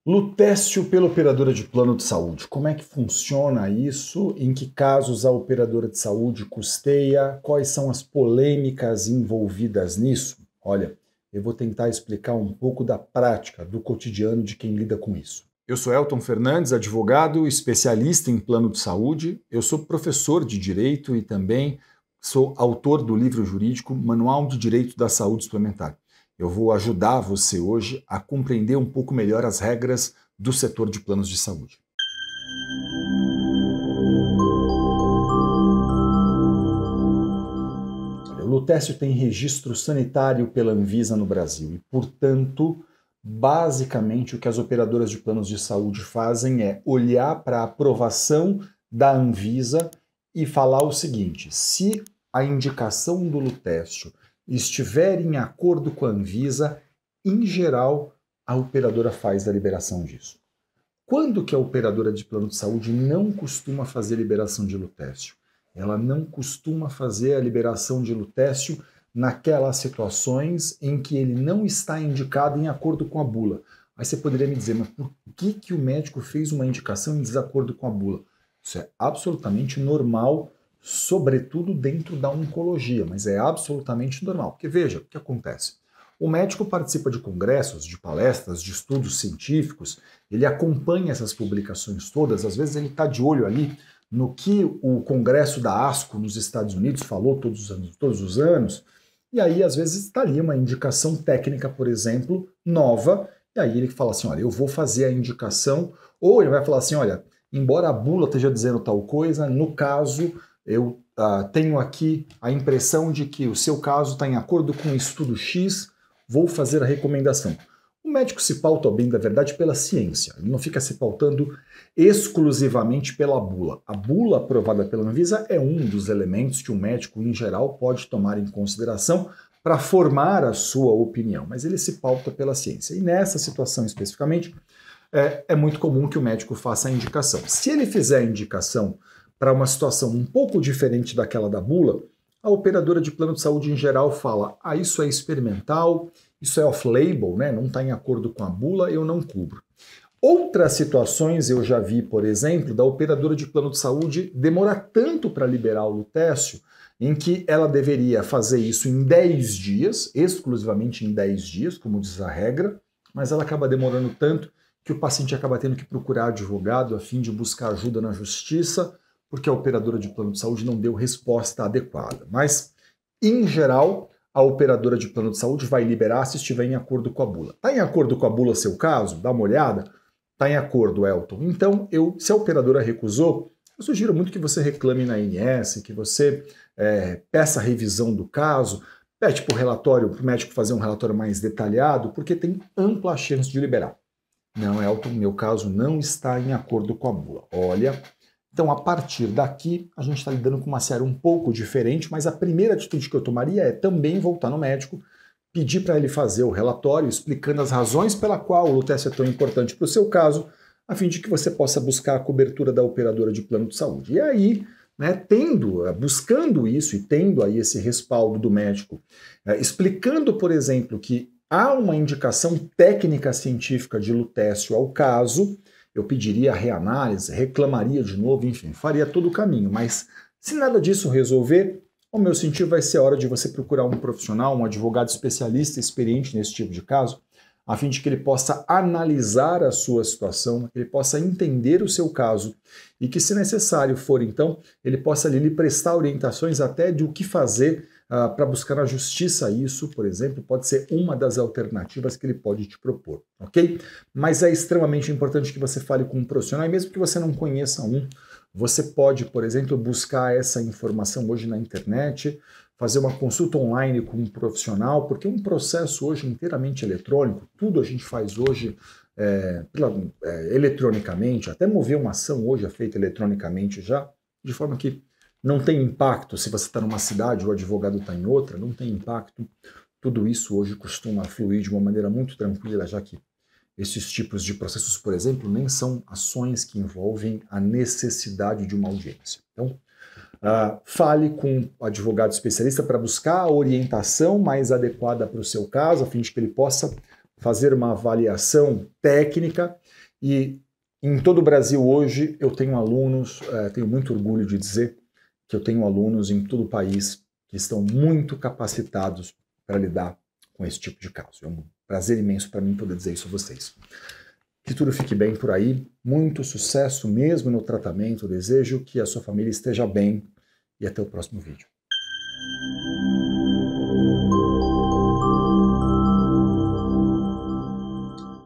Lutécio pela operadora de plano de saúde. Como é que funciona isso? Em que casos a operadora de saúde custeia? Quais são as polêmicas envolvidas nisso? Olha, eu vou tentar explicar um pouco da prática, do cotidiano de quem lida com isso. Eu sou Elton Fernandes, advogado, especialista em plano de saúde. Eu sou professor de direito e também sou autor do livro jurídico Manual de Direito da Saúde Suplementar. Eu vou ajudar você hoje a compreender um pouco melhor as regras do setor de planos de saúde. Olha, o Lutécio tem registro sanitário pela Anvisa no Brasil e, portanto, basicamente o que as operadoras de planos de saúde fazem é olhar para a aprovação da Anvisa e falar o seguinte: se a indicação do Lutécio estiver em acordo com a Anvisa, em geral, a operadora faz a liberação disso. Quando que a operadora de plano de saúde não costuma fazer liberação de Lutécio? Ela não costuma fazer a liberação de Lutécio naquelas situações em que ele não está indicado em acordo com a bula. Aí você poderia me dizer, mas por que o médico fez uma indicação em desacordo com a bula? Isso é absolutamente normal, sobretudo dentro da oncologia, mas é absolutamente normal. Porque veja, o que acontece? O médico participa de congressos, de palestras, de estudos científicos, ele acompanha essas publicações todas, às vezes ele está de olho ali no que o congresso da ASCO nos Estados Unidos falou todos os anos, e aí às vezes está ali uma indicação técnica, por exemplo, nova, e aí ele fala assim, olha, eu vou fazer a indicação, ou ele vai falar assim, olha, embora a bula esteja dizendo tal coisa, no caso eu tenho aqui a impressão de que o seu caso está em acordo com o estudo X, vou fazer a recomendação. O médico se pauta, bem da verdade, pela ciência. Ele não fica se pautando exclusivamente pela bula. A bula aprovada pela Anvisa é um dos elementos que o médico, em geral, pode tomar em consideração para formar a sua opinião, mas ele se pauta pela ciência. E nessa situação especificamente, é muito comum que o médico faça a indicação. Se ele fizer a indicação para uma situação um pouco diferente daquela da bula, a operadora de plano de saúde em geral fala, isso é experimental, isso é off-label, né? Não está em acordo com a bula, eu não cubro. Outras situações eu já vi, por exemplo, da operadora de plano de saúde demorar tanto para liberar o Lutécio, em que ela deveria fazer isso em 10 dias, exclusivamente em 10 dias, como diz a regra, mas ela acaba demorando tanto que o paciente acaba tendo que procurar advogado a fim de buscar ajuda na justiça, porque a operadora de plano de saúde não deu resposta adequada. Mas, em geral, a operadora de plano de saúde vai liberar se estiver em acordo com a bula. Está em acordo com a bula seu caso? Dá uma olhada. Está em acordo, Elton. Então, se a operadora recusou, eu sugiro muito que você reclame na ANS, que você peça a revisão do caso, pede para o médico fazer um relatório mais detalhado, porque tem ampla chance de liberar. Não, Elton, meu caso não está em acordo com a bula. Olha, então a partir daqui a gente está lidando com uma série um pouco diferente, mas a primeira atitude que eu tomaria é também voltar no médico, pedir para ele fazer o relatório explicando as razões pela qual o Lutécio é tão importante para o seu caso, a fim de que você possa buscar a cobertura da operadora de plano de saúde. E aí, né, buscando isso e tendo aí esse respaldo do médico, explicando, por exemplo, que há uma indicação técnica científica de Lutécio ao caso, eu pediria a reanálise, reclamaria de novo, enfim, faria todo o caminho. Mas se nada disso resolver, o meu sentido vai ser a hora de você procurar um profissional, um advogado especialista, experiente nesse tipo de caso, a fim de que ele possa analisar a sua situação, que ele possa entender o seu caso e que, se necessário for, então, ele possa ali lhe prestar orientações até de o que fazer para buscar na justiça isso, por exemplo, pode ser uma das alternativas que ele pode te propor, ok? Mas é extremamente importante que você fale com um profissional, e mesmo que você não conheça um, você pode, por exemplo, buscar essa informação hoje na internet, fazer uma consulta online com um profissional, porque um processo hoje inteiramente eletrônico, tudo a gente faz hoje eletronicamente, até mover uma ação hoje é feita eletronicamente já, de forma que não tem impacto se você está numa cidade ou o advogado está em outra, não tem impacto. Tudo isso hoje costuma fluir de uma maneira muito tranquila, já que esses tipos de processos, por exemplo, nem são ações que envolvem a necessidade de uma audiência. Então, fale com o advogado especialista para buscar a orientação mais adequada para o seu caso, a fim de que ele possa fazer uma avaliação técnica e em todo o Brasil hoje eu tenho alunos, tenho muito orgulho de dizer que eu tenho alunos em todo o país que estão muito capacitados para lidar com esse tipo de caso. É um prazer imenso para mim poder dizer isso a vocês. Que tudo fique bem por aí, muito sucesso mesmo no tratamento, desejo que a sua família esteja bem e até o próximo vídeo.